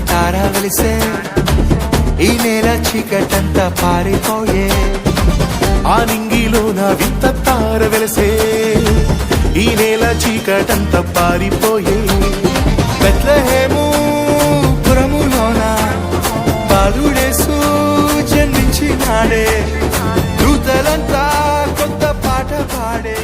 తార వెలిసే ఈ నేల చీకటంతా పారిపోయే ఆ నింగిలోన వింత తార వెలిసే ఈ నేల చీకటంతా పారిపోయే బెత్లెహేము పురములోన బాలుడేసు జన్మించినాడే దూతలంతా కొత్త పాట పాడే